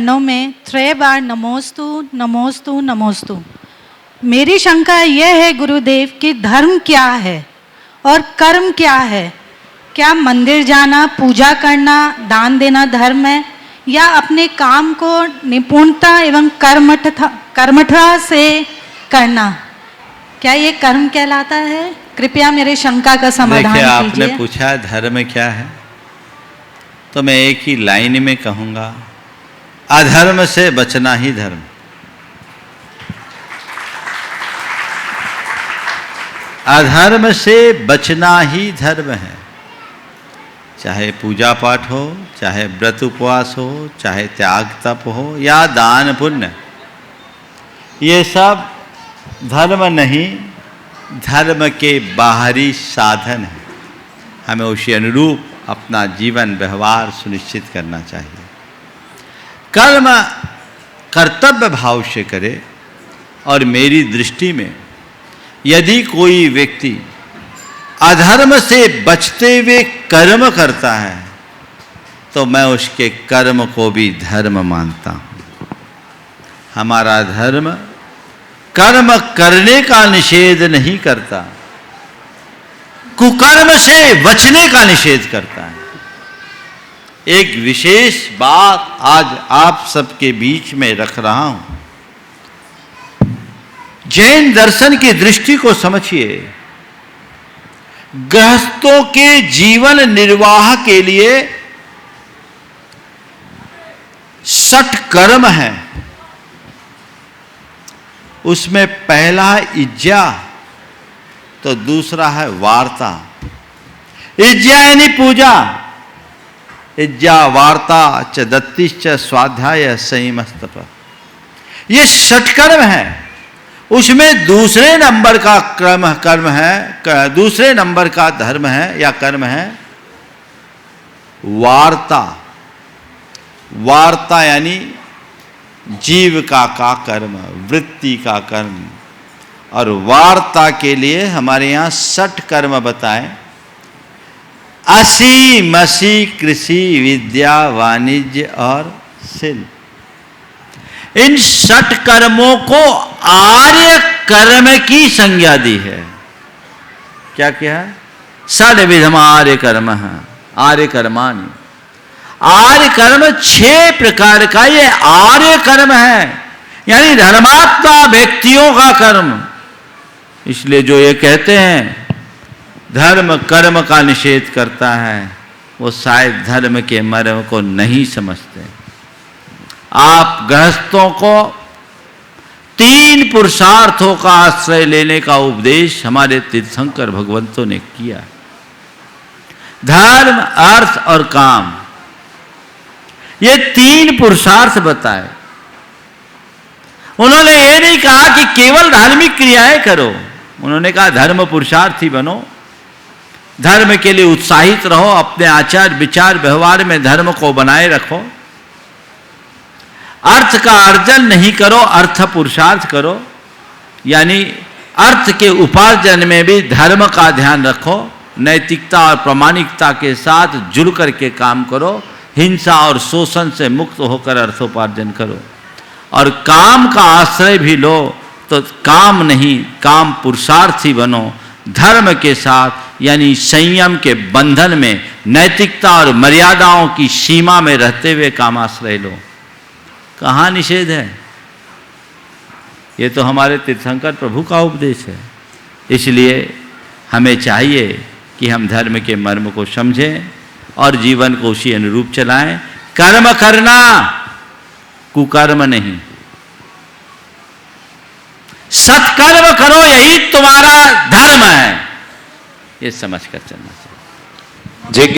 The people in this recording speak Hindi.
चरणों में 3 बार नमोस्तु नमोस्तु नमोस्तु। मेरी शंका यह है गुरुदेव कि धर्म क्या है और कर्म क्या है? क्या मंदिर जाना, पूजा करना, दान देना धर्म है, या अपने काम को निपुणता एवं कर्मठता से करना, क्या ये कर्म कहलाता है? कृपया मेरे शंका का समाधान कीजिए। आपने पूछा धर्म क्या है, तो मैं एक ही लाइन में कहूँगा, अधर्म से बचना ही धर्म। अधर्म से बचना ही धर्म है। चाहे पूजा पाठ हो, चाहे व्रत उपवास हो, चाहे त्याग तप हो या दान पुण्य, ये सब धर्म नहीं, धर्म के बाहरी साधन है। हमें उसी अनुरूप अपना जीवन व्यवहार सुनिश्चित करना चाहिए। कर्म कर्तव्य भाव से करे, और मेरी दृष्टि में यदि कोई व्यक्ति अधर्म से बचते हुए कर्म करता है तो मैं उसके कर्म को भी धर्म मानता हूँ। हमारा धर्म कर्म करने का निषेध नहीं करता, कुकर्म से बचने का निषेध करता है। एक विशेष बात आज आप सबके बीच में रख रहा हूं। जैन दर्शन की दृष्टि को समझिए। गृहस्थों के जीवन निर्वाह के लिए 6 कर्म है। उसमें पहला है इज्जा, तो दूसरा है वार्ता। इज्जा यानी पूजा, इज्जा वार्ता च दत्तिश्च स्वाध्याय संयमस्तप, ये 6 कर्म है। उसमें दूसरे नंबर का कर्म है, दूसरे नंबर का धर्म है या कर्म है वार्ता। वार्ता यानी जीविका का कर्म, वृत्ति का कर्म। और वार्ता के लिए हमारे यहाँ 6 कर्म बताएं। असी मसी कृषि विद्या वाणिज्य और शिल्प। इन 6 कर्मों को आर्य कर्म की संज्ञा दी है। क्या क्या है? 6 विधम आर्य कर्म है, आर्य कर्माणि। आर्य कर्म 6 प्रकार का ये आर्य कर्म है, यानी धर्मात्मा व्यक्तियों का कर्म। इसलिए जो ये कहते हैं धर्म कर्म का निषेध करता है, वो शायद धर्म के मर्म को नहीं समझते। आप गृहस्थों को 3 पुरुषार्थों का आश्रय लेने का उपदेश हमारे तीर्थंकर भगवंतों ने किया। धर्म, अर्थ और काम, ये 3 पुरुषार्थ बताए। उन्होंने ये नहीं कहा कि केवल धार्मिक क्रियाएं करो, उन्होंने कहा धर्म पुरुषार्थी बनो, धर्म के लिए उत्साहित रहो, अपने आचार विचार व्यवहार में धर्म को बनाए रखो। अर्थ का अर्जन नहीं करो, अर्थ पुरुषार्थ करो, यानी अर्थ के उपार्जन में भी धर्म का ध्यान रखो। नैतिकता और प्रामाणिकता के साथ जुड़ करके काम करो। हिंसा और शोषण से मुक्त होकर अर्थोपार्जन करो। और काम का आश्रय भी लो, तो काम नहीं, काम पुरुषार्थी बनो। धर्म के साथ यानी संयम के बंधन में, नैतिकता और मर्यादाओं की सीमा में रहते हुए काम आश्रय लो। कहाँ निषेध है? ये तो हमारे तीर्थंकर प्रभु का उपदेश है। इसलिए हमें चाहिए कि हम धर्म के मर्म को समझें और जीवन को उसी अनुरूप चलाएं। कर्म करना, कुकर्म नहीं। सत्कर्म करो, यही तुम्हारा धर्म है, ये समझकर चलना चाहिए।